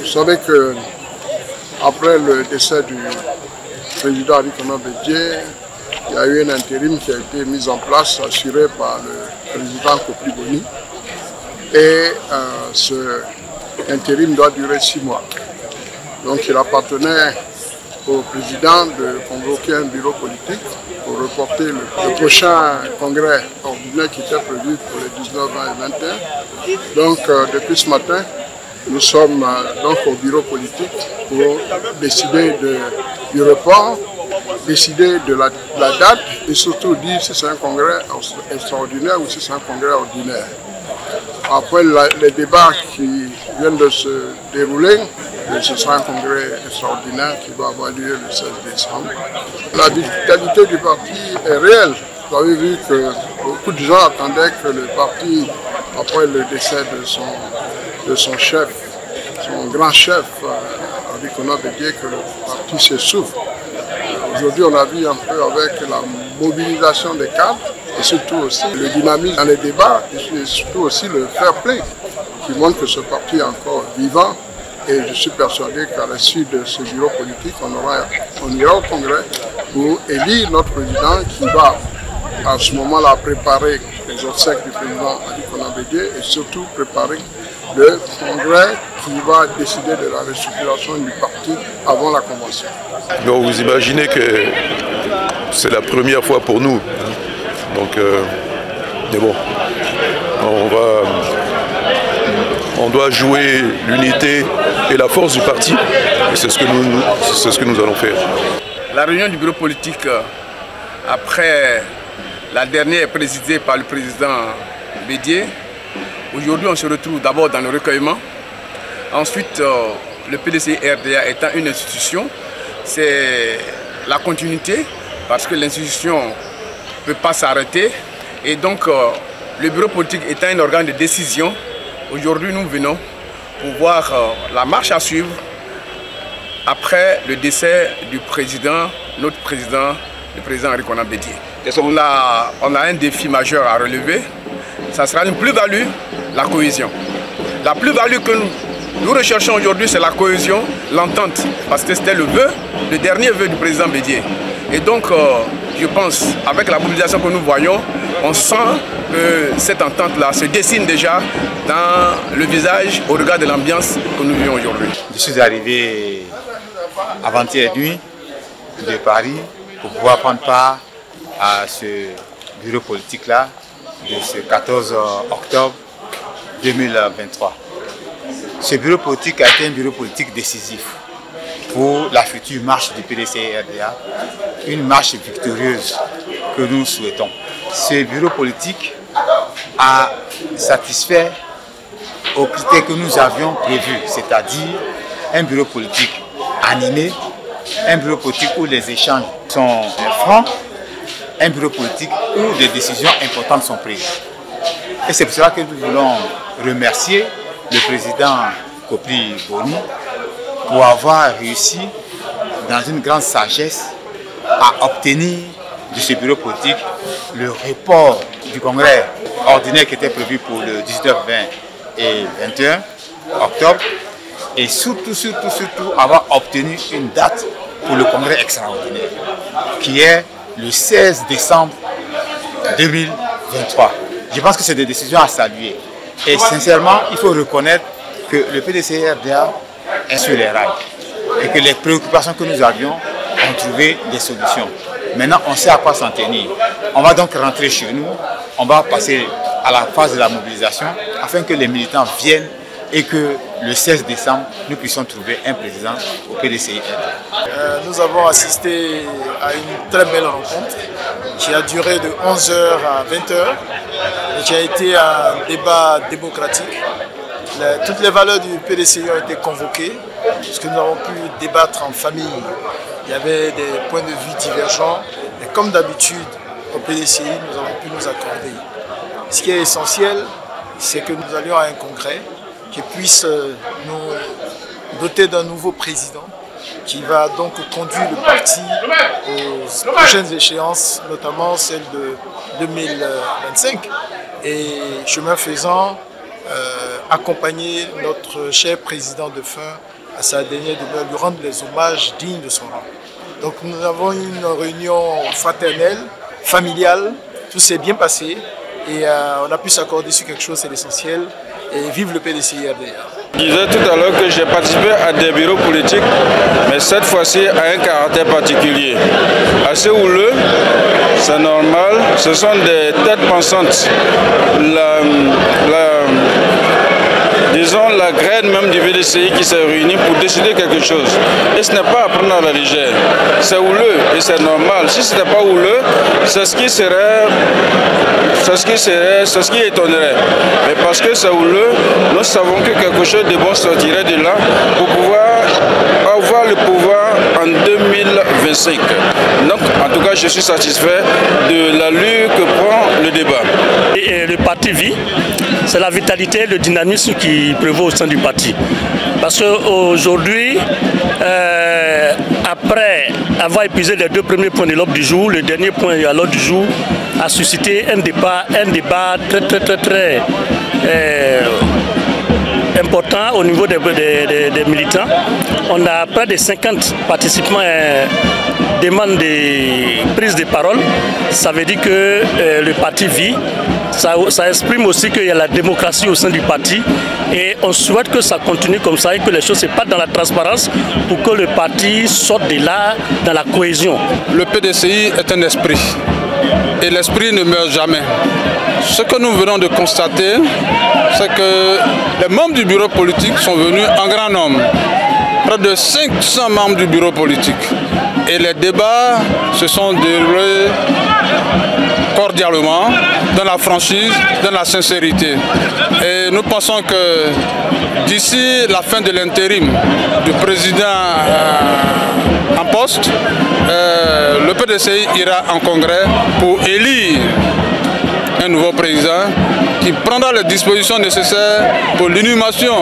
savez que après le décès du président Arikona Bédié, il y a eu un intérim qui a été mis en place, assuré par le président Kopli Boni. Et ce intérim doit durer 6 mois. Donc il appartenait au président de convoquer un bureau politique pour reporter le prochain congrès ordinaire qui était prévu pour les 19, 20 et 21. Donc depuis ce matin, nous sommes donc au bureau politique pour décider du report, décider de la date et surtout dire si c'est un congrès extraordinaire ou si c'est un congrès ordinaire. Après les débats qui viennent de se dérouler, ce sera un congrès extraordinaire qui va avoir lieu le 16 décembre. La vitalité du parti est réelle. Vous avez vu que beaucoup de gens attendaient que le parti, après le décès de son chef, son grand chef, Arikona Bédié, que le parti s'essouffle. Aujourd'hui, on a vu un peu avec la mobilisation des cadres et surtout aussi le dynamisme dans les débats et surtout aussi le fair play qui montre que ce parti est encore vivant. Et je suis persuadé qu'à l'issue de ce bureau politique, on ira au congrès pour élire notre président qui va à ce moment-là préparer les obsèques du président Arikona Bédié et surtout préparer le congrès qui va décider de la restructuration du parti avant la convention. Donc vous imaginez que c'est la première fois pour nous. Donc, mais bon, on doit jouer l'unité et la force du parti. Et c'est ce que nous allons faire. La réunion du bureau politique, après la dernière présidée par le président Bédié, aujourd'hui on se retrouve d'abord dans le recueillement. Ensuite, le PDCI-RDA étant une institution, c'est la continuité parce que l'institution ne peut pas s'arrêter. Et donc, le bureau politique étant un organe de décision, aujourd'hui nous venons pour voir la marche à suivre après le décès du président, notre président, le président Arikona Bédié. On a un défi majeur à relever, ça sera une plus-value, la cohésion. La plus-value que nous recherchons aujourd'hui, c'est la cohésion, l'entente, parce que c'était le dernier vœu du président Bédié. Et donc, je pense, avec la mobilisation que nous voyons, on sent que cette entente-là se dessine déjà dans le visage au regard de l'ambiance que nous vivons aujourd'hui. Je suis arrivé avant-hier nuit de Paris pour pouvoir prendre part à ce bureau politique-là de ce 14 octobre 2023. Ce bureau politique a été un bureau politique décisif pour la future marche du PDCI-RDA, une marche victorieuse que nous souhaitons. Ce bureau politique a satisfait aux critères que nous avions prévus, c'est-à-dire un bureau politique animé, un bureau politique où les échanges sont francs, un bureau politique où des décisions importantes sont prises. Et c'est pour cela que nous voulons remercier le président Kopli Boni pour avoir réussi, dans une grande sagesse, à obtenir de ce bureau politique le report du congrès ordinaire qui était prévu pour le 19, 20 et 21 octobre et surtout avoir obtenu une date pour le congrès extraordinaire qui est le 16 décembre 2023. Je pense que c'est des décisions à saluer et sincèrement il faut reconnaître que le PDCI-RDA est sur les rails et que les préoccupations que nous avions ont trouvé des solutions. Maintenant, on sait à quoi s'en tenir. On va donc rentrer chez nous, on va passer à la phase de la mobilisation afin que les militants viennent et que le 16 décembre, nous puissions trouver un président au PDCI-RDA. Nous avons assisté à une très belle rencontre qui a duré de 11h à 20h et qui a été un débat démocratique. Toutes les valeurs du PDCI ont été convoquées, puisque nous avons pu débattre en famille. Il y avait des points de vue divergents, et comme d'habitude, au PDCI, nous avons pu nous accorder. Ce qui est essentiel, c'est que nous allions à un congrès qui puisse nous doter d'un nouveau président, qui va donc conduire le parti aux prochaines échéances, notamment celle de 2025. Et chemin faisant, accompagner notre cher président de fin à sa dernière demeure, lui rendre les hommages dignes de son rang. Donc nous avons eu une réunion fraternelle, familiale, tout s'est bien passé et on a pu s'accorder sur quelque chose, c'est l'essentiel, et vive le PDCI-RDA. Je disais tout à l'heure que j'ai participé à des bureaux politiques, mais cette fois-ci à un caractère particulier. Assez houleux, c'est normal, ce sont des têtes pensantes. Disons la graine même du VDCI qui s'est réunie pour décider quelque chose. Et ce n'est pas à prendre à la légère. C'est houleux et c'est normal. Si ce n'était pas houleux, c'est ce qui serait, c'est ce qui étonnerait. Mais parce que c'est houleux, nous savons que quelque chose de bon sortirait de là pour pouvoir avoir le pouvoir en 2025. Donc, en tout cas, je suis satisfait de l'allure que prend le débat. Et le parti vit, c'est la vitalité, le dynamisme qui prévaut au sein du parti. Parce qu'aujourd'hui, après avoir épuisé les deux premiers points de l'ordre du jour, le dernier point à l'ordre du jour a suscité un débat très important au niveau des militants. On a près de 50 participants demandent des prises de parole. Ça veut dire que le parti vit. Ça exprime aussi qu'il y a la démocratie au sein du parti et on souhaite que ça continue comme ça et que les choses se passent dans la transparence pour que le parti sorte de là dans la cohésion. Le PDCI est un esprit et l'esprit ne meurt jamais. Ce que nous venons de constater, c'est que les membres du bureau politique sont venus en grand nombre. Près de 500 membres du bureau politique. Et les débats se sont déroulés cordialement, dans la franchise, dans la sincérité. Et nous pensons que d'ici la fin de l'intérim du président en poste, le PDCI ira en congrès pour élire un nouveau président qui prendra les dispositions nécessaires pour l'inhumation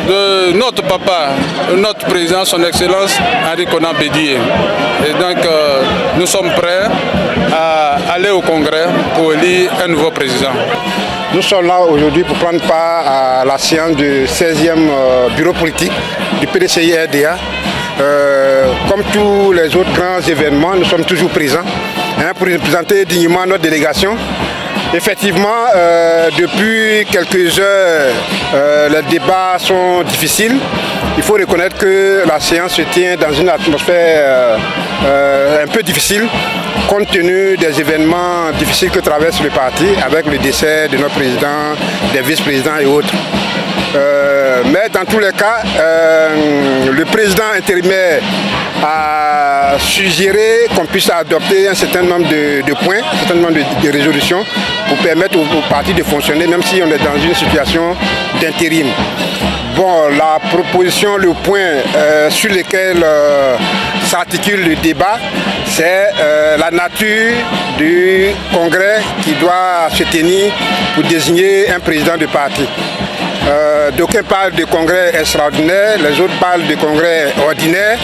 de notre papa, notre président, son excellence Henri Konan Bédié. Et donc nous sommes prêts à aller au congrès pour élire un nouveau président. Nous sommes là aujourd'hui pour prendre part à la séance du 16e bureau politique du PDCI-RDA. Comme tous les autres grands événements, nous sommes toujours présents pour représenter dignement notre délégation. Effectivement, depuis quelques heures, les débats sont difficiles. Il faut reconnaître que la séance se tient dans une atmosphère un peu difficile, compte tenu des événements difficiles que traverse le parti, avec le décès de notre président, des vice-présidents et autres. Mais dans tous les cas, le président intérimaire a suggéré qu'on puisse adopter un certain nombre de points, un certain nombre de résolutions pour permettre au parti de fonctionner, même si on est dans une situation d'intérim. Bon, la proposition, le point sur lequel s'articule le débat, c'est la nature du congrès qui doit se tenir pour désigner un président de parti. D'aucuns parlent de congrès extraordinaire, les autres parlent de congrès ordinaire.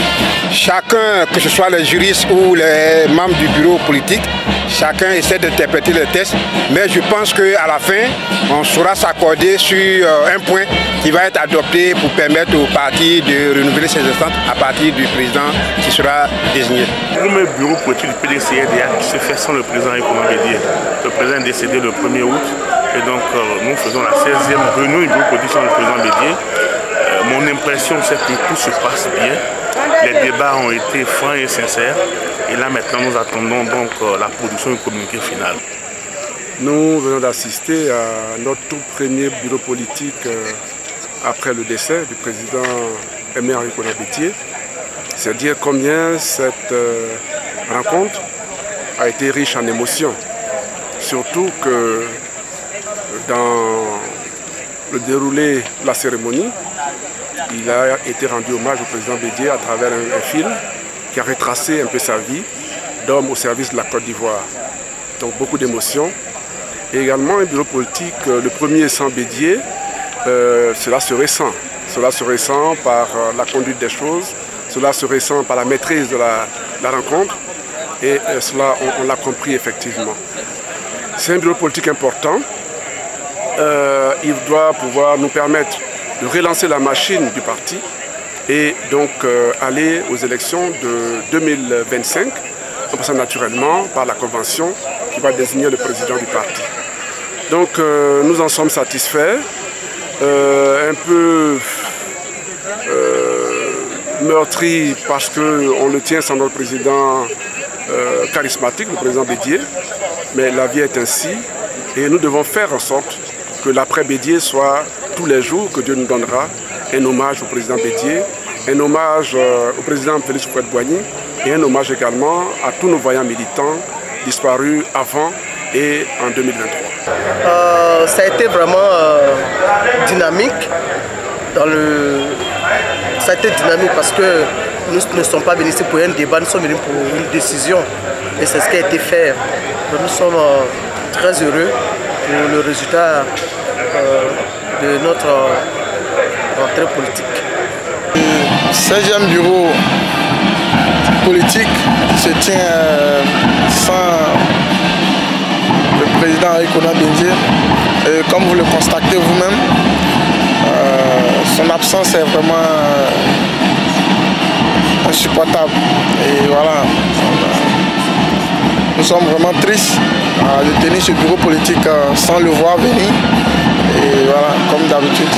Chacun, que ce soit les juristes ou les membres du bureau politique, chacun essaie d'interpréter les textes. Mais je pense qu'à la fin, on saura s'accorder sur un point qui va être adopté pour permettre au parti de renouveler ses instances à partir du président qui sera désigné. Le bureau politique du PDCI-RDA qui se fait sans le président Henri Konan Bédié. Le président est décédé le 1er août. Et donc nous faisons la 16e réunion du bureau politique sans le président Bédié. Mon impression c'est que tout se passe bien. Les débats ont été francs et sincères. Et là maintenant nous attendons donc la production du communiqué final. Nous venons d'assister à notre tout premier bureau politique après le décès du président Henri Konan Bédié. C'est dire combien cette rencontre a été riche en émotions. Surtout que dans le déroulé de la cérémonie, il a été rendu hommage au président Bédié à travers un film qui a retracé un peu sa vie d'homme au service de la Côte d'Ivoire. Donc beaucoup d'émotions. Et également un bureau politique, le premier sans Bédié, cela se ressent. Cela se ressent par la conduite des choses, cela se ressent par la maîtrise de la rencontre. Et cela, on l'a compris effectivement. C'est un bureau politique important. Il doit pouvoir nous permettre de relancer la machine du parti et donc aller aux élections de 2025, en passant naturellement par la convention qui va désigner le président du parti. Donc nous en sommes satisfaits, un peu meurtri parce qu'on le tient sans notre président charismatique, le président Bédié, mais la vie est ainsi et nous devons faire en sorte que l'après Bédié soit tous les jours que Dieu nous donnera un hommage au président Bédié, un hommage au président Félix Houphouët-Boigny et un hommage également à tous nos vaillants militants disparus avant et en 2023. Ça a été vraiment dynamique. Ça a été dynamique parce que nous ne sommes pas venus ici pour un débat, nous sommes venus pour une décision. Et c'est ce qui a été fait. Nous sommes très heureux pour le résultat de notre rentrée politique. Le 16e bureau politique se tient sans le président Henri Konan Bédié. Et comme vous le constatez vous-même, son absence est vraiment insupportable. Et voilà, nous sommes vraiment tristes de tenir ce bureau politique sans le voir venir. Et voilà, comme d'habitude.